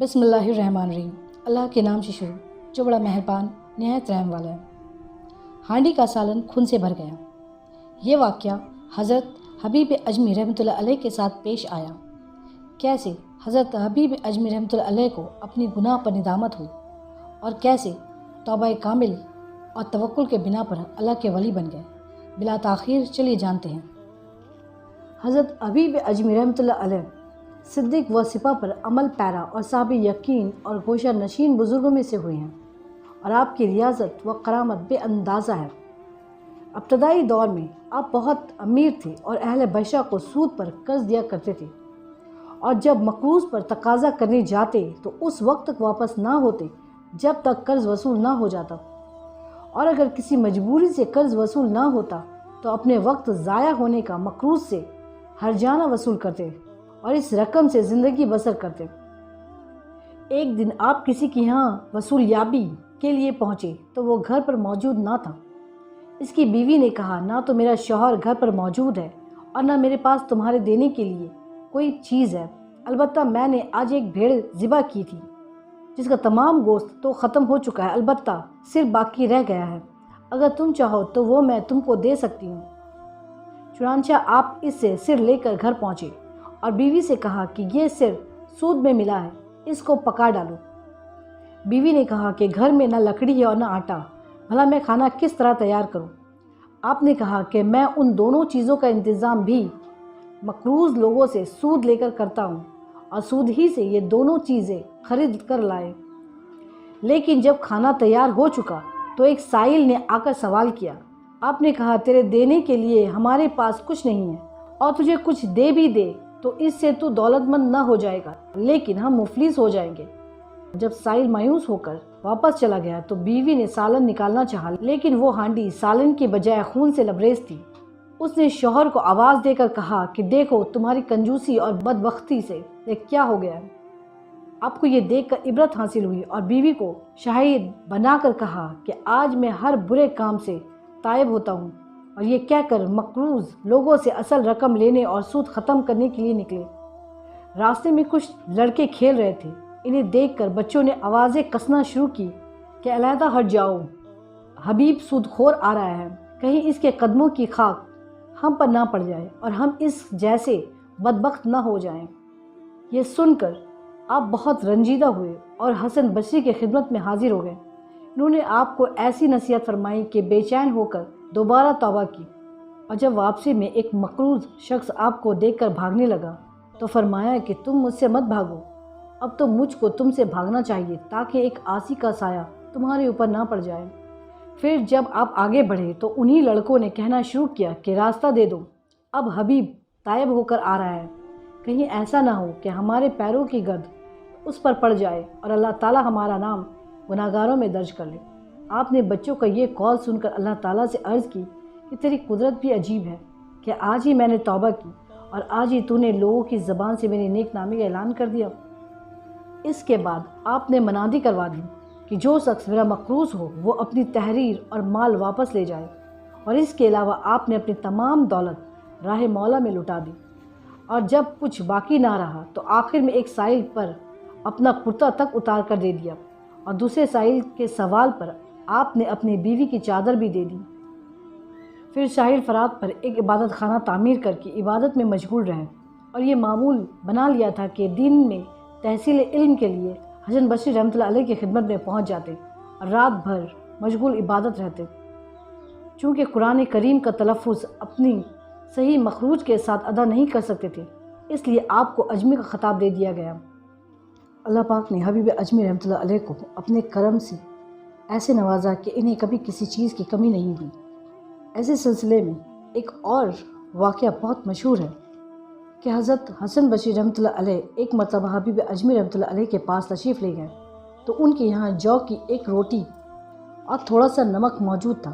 بسم اللہ الرحمن الرحیم۔ اللہ کے نام سے شروع جو بڑا مہربان نہایت رحم والا ہے۔ ہانڈی کا سالن خون سے بھر گیا۔ یہ واقعہ حضرت حبیب اجمی رحمۃ اللہ علیہ کے ساتھ پیش آیا۔ کیسے حضرت حبیب اجمی رحمۃ اللہ علیہ کو اپنی گناہ پر ندامت ہوئی اور کیسے توبہ کامل اور توکل کے بنا پر اللہ کے ولی بن گئے، بلا تاخیر چلیے جانتے ہیں۔ حضرت حبیب اجمی رحمۃ اللہ علیہ صدیق و سپاہ پر عمل پیرا اور صاحب یقین اور گوشہ نشین بزرگوں میں سے ہوئے ہیں، اور آپ کی ریاضت و کرامت بے اندازہ ہے۔ ابتدائی دور میں آپ بہت امیر تھے اور اہل بشا کو سود پر قرض دیا کرتے تھے، اور جب مقروض پر تقاضا کرنے جاتے تو اس وقت تک واپس نہ ہوتے جب تک قرض وصول نہ ہو جاتا، اور اگر کسی مجبوری سے قرض وصول نہ ہوتا تو اپنے وقت ضائع ہونے کا مقروض سے ہرجانہ وصول کرتے اور اس رقم سے زندگی بسر کرتے۔ ایک دن آپ کسی کے یہاں وصول یابی کے لیے پہنچے تو وہ گھر پر موجود نہ تھا۔ اس کی بیوی نے کہا، نہ تو میرا شوہر گھر پر موجود ہے اور نہ میرے پاس تمہارے دینے کے لیے کوئی چیز ہے، البتہ میں نے آج ایک بھیڑ ذبح کی تھی جس کا تمام گوشت تو ختم ہو چکا ہے، البتہ سر باقی رہ گیا ہے، اگر تم چاہو تو وہ میں تم کو دے سکتی ہوں۔ چنانچہ آپ اس سے سر لے کر گھر پہنچے اور بیوی سے کہا کہ یہ سر سود میں ملا ہے، اس کو پکا ڈالو۔ بیوی نے کہا کہ گھر میں نہ لکڑی ہے اور نہ آٹا، بھلا میں کھانا کس طرح تیار کروں؟ آپ نے کہا کہ میں ان دونوں چیزوں کا انتظام بھی مقروض لوگوں سے سود لے کر کرتا ہوں، اور سود ہی سے یہ دونوں چیزیں خرید کر لائے۔ لیکن جب کھانا تیار ہو چکا تو ایک سائل نے آ کر سوال کیا۔ آپ نے کہا، تیرے دینے کے لیے ہمارے پاس کچھ نہیں ہے، اور تجھے کچھ دے بھی دے تو اس سے تو دولت مند نہ ہو جائے گا، لیکن ہم مفلس ہو جائیں گے۔ جب سائل مایوس ہو کر واپس چلا گیا تو بیوی نے سالن نکالنا چاہا، لیکن وہ ہانڈی سالن کی بجائے خون سے لبریز تھی۔ اس نے شوہر کو آواز دے کر کہا کہ دیکھو تمہاری کنجوسی اور بدبختی سے یہ کیا ہو گیا ہے۔ آپ کو یہ دیکھ کر عبرت حاصل ہوئی اور بیوی کو شاہد بنا کر کہا کہ آج میں ہر برے کام سے تائب ہوتا ہوں، اور یہ کہہ کر مقروض لوگوں سے اصل رقم لینے اور سود ختم کرنے کے لیے نکلے۔ راستے میں کچھ لڑکے کھیل رہے تھے، انہیں دیکھ کر بچوں نے آوازیں کسنا شروع کی کہ علیحدہ ہٹ جاؤ، حبیب سود خور آ رہا ہے، کہیں اس کے قدموں کی خاک ہم پر نہ پڑ جائے اور ہم اس جیسے بدبخت نہ ہو جائیں۔ یہ سن کر آپ بہت رنجیدہ ہوئے اور حسن بصری کی خدمت میں حاضر ہو گئے۔ انہوں نے آپ کو ایسی نصیحت فرمائی کہ بے چین ہو کر دوبارہ توبہ کی، اور جب واپسی میں ایک مقروض شخص آپ کو دیکھ کر بھاگنے لگا تو فرمایا کہ تم مجھ سے مت بھاگو، اب تو مجھ کو تم سے بھاگنا چاہیے تاکہ ایک عاصی کا سایہ تمہارے اوپر نہ پڑ جائے۔ پھر جب آپ آگے بڑھے تو انہی لڑکوں نے کہنا شروع کیا کہ راستہ دے دو، اب حبیب تائب ہو کر آ رہا ہے، کہیں ایسا نہ ہو کہ ہمارے پیروں کی گرد اس پر پڑ جائے اور اللہ تعالیٰ ہمارا نام گناہگاروں میں درج کر لے۔ آپ نے بچوں کا یہ قول سن کر اللہ تعالیٰ سے عرض کی کہ تیری قدرت بھی عجیب ہے کہ آج ہی میں نے توبہ کی اور آج ہی تو نے لوگوں کی زبان سے میرے نیک نامی کا اعلان کر دیا۔ اس کے بعد آپ نے منادی کروا دی کہ جو شخص میرا مقروض ہو وہ اپنی تحریر اور مال واپس لے جائے، اور اس کے علاوہ آپ نے اپنی تمام دولت راہ مولا میں لٹا دی، اور جب کچھ باقی نہ رہا تو آخر میں ایک سائل پر اپنا کرتا تک اتار کر دے دیا، اور دوسرے سائل کے سوال پر آپ نے اپنی بیوی کی چادر بھی دے دی۔ پھر ساحل فرات پر ایک عبادت خانہ تعمیر کر کے عبادت میں مشغول رہے، اور یہ معمول بنا لیا تھا کہ دن میں تحصیل علم کے لیے حسن بصری رحمۃ اللہ علیہ کی خدمت میں پہنچ جاتے اور رات بھر مشغول عبادت رہتے۔ چونکہ قرآن کریم کا تلفظ اپنی صحیح مخروج کے ساتھ ادا نہیں کر سکتے تھے، اس لیے آپ کو اجمی کا خطاب دے دیا گیا۔ اللہ پاک نے حبیب اجمی رحمۃ اللہ علیہ کو اپنے کرم سے ایسے نوازا کہ انہیں کبھی کسی چیز کی کمی نہیں ہوئی۔ ایسے سلسلے میں ایک اور واقعہ بہت مشہور ہے کہ حضرت حسن بصری رحمۃ اللہ علیہ ایک مرتبہ حبیب اجمی رحمۃ اللہ علیہ کے پاس تشریف لے گئے تو ان کے یہاں جو کی ایک روٹی اور تھوڑا سا نمک موجود تھا،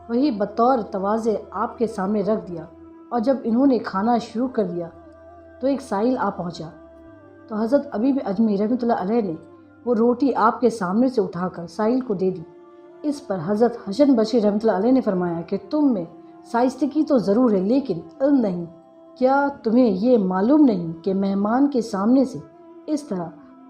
وہی بطور تواضع آپ کے سامنے رکھ دیا، اور جب انہوں نے کھانا شروع کر دیا تو ایک سائل آ پہنچا تو حضرت حبیب اجمی رحمۃ اللہ علیہ نے وہ روٹی آپ کے سامنے سے اٹھا کر سائل کو دے دی۔ اس پر حضرت حسن بصری رحمۃ اللہ علیہ نے فرمایا کہ تم میں شائستگی تو ضرور ہے لیکن علم نہیں، کیا تمہیں یہ معلوم نہیں کہ مہمان کے سامنے سے اس طرح